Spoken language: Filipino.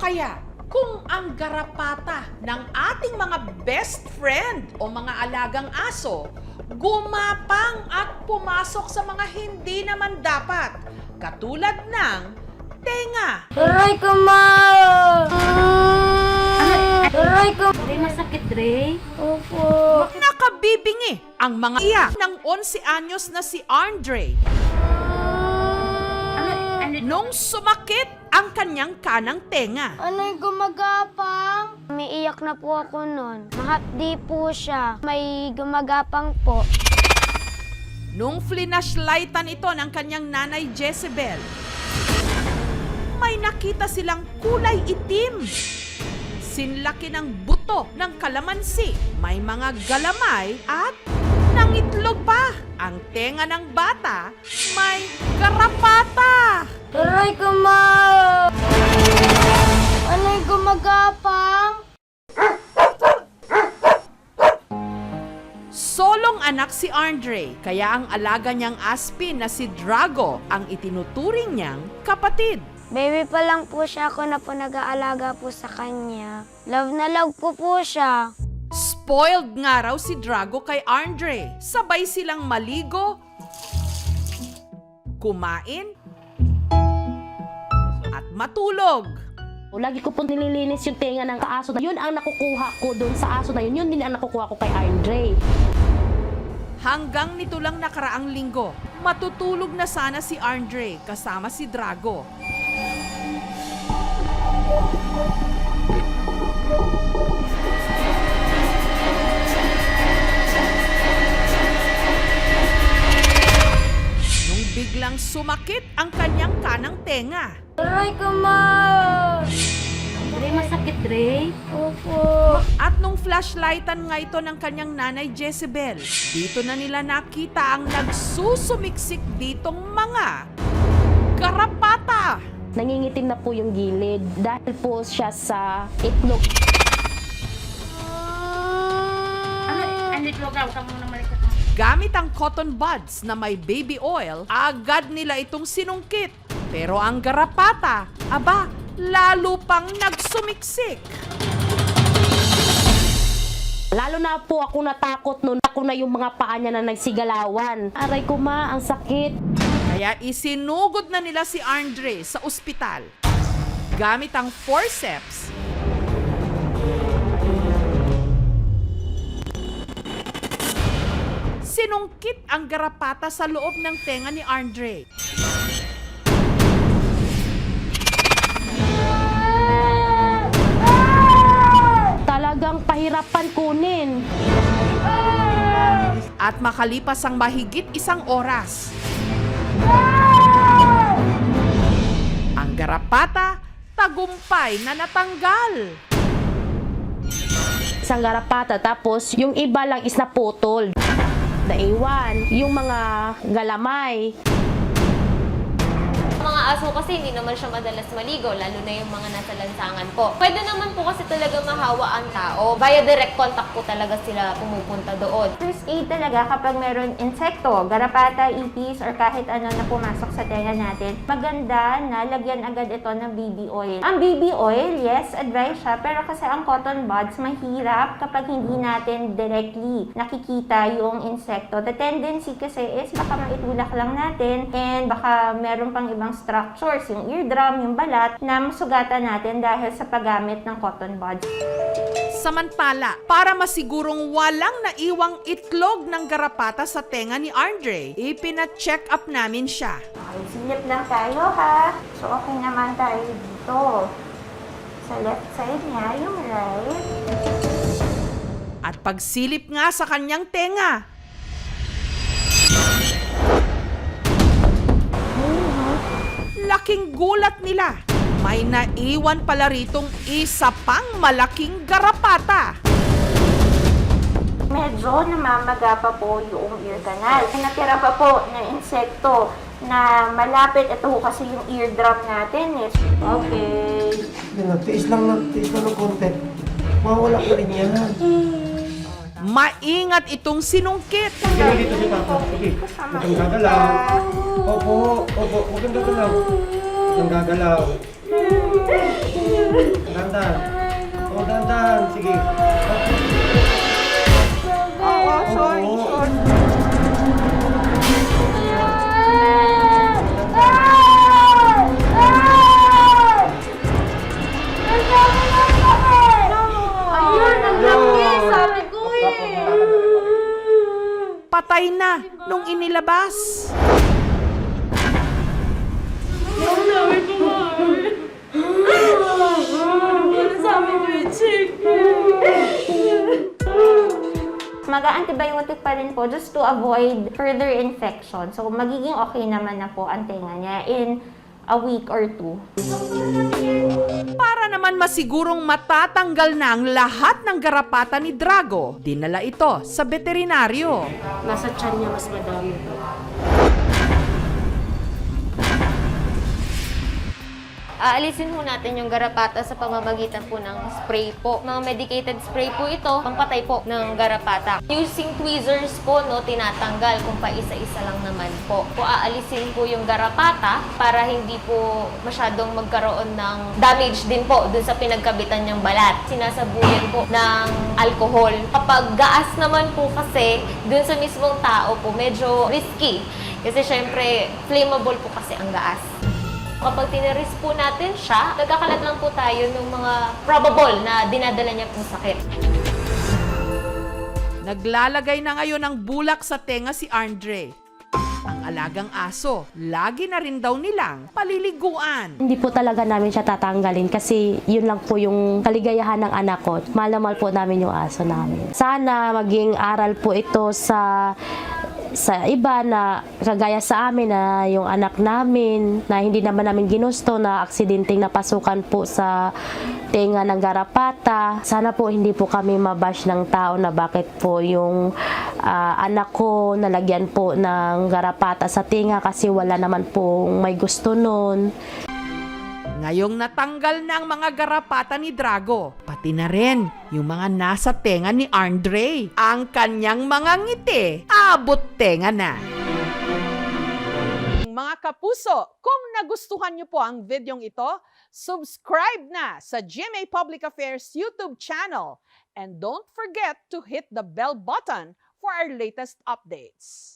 kaya kung ang garapata ng ating mga best friend o mga alagang aso gumapang at pumasok sa mga hindi naman dapat, katulad ng tenga? Aray ko, ma! Aray ko! Dre, masakit, Dre. Opo. Nakabibingi ang mga iyak ng 11 anyos na si Andre nung sumakit ang kanyang kanang tenga. Ano'y gumagapang? Umiiyak na po ako nun. Mahapdi po siya. May gumagapang po. Nung flinashlightan ito ng kanyang nanay Jezebel, may nakita silang kulay itim. Sinlaki ng buto ng kalamansi, may mga galamay at nangitlog pa. Ang tenga ng bata may garapata. Aray ko, ma! Ano'y gumagapang? Solong anak si Andre, kaya ang alaga niyang aspin na si Drago ang itinuturing niyang kapatid. Baby pa lang po siya, ako na po nag-aalaga po sa kanya. Love na love ko po siya. Spoiled nga raw si Drago kay Andre. Sabay silang maligo, kumain, at matulog. Lagi ko po nililinis yung tenga ng aso. Yun ang nakukuha ko doon sa aso na yun. Yun din ang nakukuha ko kay Andre. Hanggang nito lang nakaraang linggo, matutulog na sana si Andre kasama si Drago. Nung biglang sumakit ang kanyang kanang tenga. Aray ko, ma! Dre, masakit, Dre. Opo. At nung flashlightan nga ito ng kanyang nanay Jezebel, dito na nila nakita ang nagsusumiksik ditong mga garapata. Nangingitim na po yung gilid dahil po siya sa itlog. Gamit ang cotton buds na may baby oil, agad nila itong sinungkit. Pero ang garapata, aba, lalo pang nagsumiksik. Lalo na po ako natakot noon. Ako na yung mga paa niya na nagsigalawan. Aray ko, ma, ang sakit. Kaya isinugod na nila si Andre sa ospital. Gamit ang forceps, sinungkit ang garapata sa loob ng tenga ni Andre. Talagang pahirapan kunin. At makalipas ang mahigit 1 oras, ang garapata tagumpay na natanggal. Isang garapata, tapos yung iba lang is naputol. Naiwan, yung mga galamay. Mga aso kasi hindi naman siya madalas maligo, lalo na yung mga nasa lansangan po. Pwede naman po kasi talaga mahawa ang tao. Via direct contact po talaga sila pumupunta doon. First aid talaga kapag meron insekto, garapata, ipis, or kahit ano na pumasok sa tenga natin, maganda na lagyan agad ito ng baby oil. Ang baby oil, yes, advice siya, pero kasi ang cotton buds, mahirap kapag hindi natin directly nakikita yung insekto. The tendency kasi is baka maitulak lang natin and baka meron pang ibang structures, yung eardrum, yung balat, na masugatan natin dahil sa paggamit ng cotton buds. Samantala, para masigurong walang naiwang itlog ng garapata sa tenga ni Andre, ipina-check up namin siya. Okay, silip lang tayo ha. So okay naman tayo dito. Sa left side niya, yung right. At pagsilip nga sa kanyang tenga, laking gulat nila. May naiwan pala ritong isa pang malaking garapata. Medyo namamaga pa po yung ear canal. Natira pa po na insekto na malapit. Ito po kasi yung eardrum natin. Okay. Tiis lang ng konti. Mawala pa rin yan. Maingat itong sinungkit. Sige, dito si Papa. Sige, huwag kang gagalaw. Opo, huwag kang gagalaw. Huwag kang gagalaw. Dandan. Oh, dandan. Sige. Oo, sorry. Ayun, naglaki, sabi ko Patay na nung inilabas. Mag-antibiotic pa rin po just to avoid further infection. So, magiging okay naman na po ang tenga niya in a week or 2. Para naman masigurong matatanggal na ang lahat ng garapata ni Drago, dinala ito sa veterinaryo. Nasa tiyan niya mas madami po. Aalisin po natin yung garapata sa pamamagitan po ng spray po. Mga medicated spray po ito, pampatay po ng garapata. Using tweezers po, no, tinatanggal kung paisa-isa lang naman po. Aalisin po yung garapata para hindi po masyadong magkaroon ng damage din po dun sa pinagkabitan niyang balat. Sinasabuyan po ng alcohol. Kapag gaas naman po kasi, dun sa mismong tao po, medyo risky. Kasi syempre, flammable po kasi ang gaas. Kapag tiniris po natin siya, nagkakalat lang po tayo ng mga probable na dinadala niya pong sakit. Naglalagay na ngayon ng bulak sa tenga si Andre. Ang alagang aso, lagi na rin daw nilang paliliguan. Hindi po talaga namin siya tatanggalin kasi yun lang po yung kaligayahan ng anak ko. Mahal na mahal po namin yung aso namin. Sana maging aral po ito sa iba na kagaya sa amin na yung anak namin na hindi naman namin ginusto na aksidenteng napasukan po sa tenga ng garapata. Sana po hindi po kami mabash ng tao na bakit po yung anak ko nalagyan po ng garapata sa tenga kasi wala naman pong may gusto nun. Ngayong natanggal na ang mga garapata ni Drago, pati na rin yung mga nasa tenga ni Andre. Ang kanyang mga ngiti, abot tenga na. Mga kapuso, kung nagustuhan niyo po ang videong ito, subscribe na sa GMA Public Affairs YouTube channel. And don't forget to hit the bell button for our latest updates.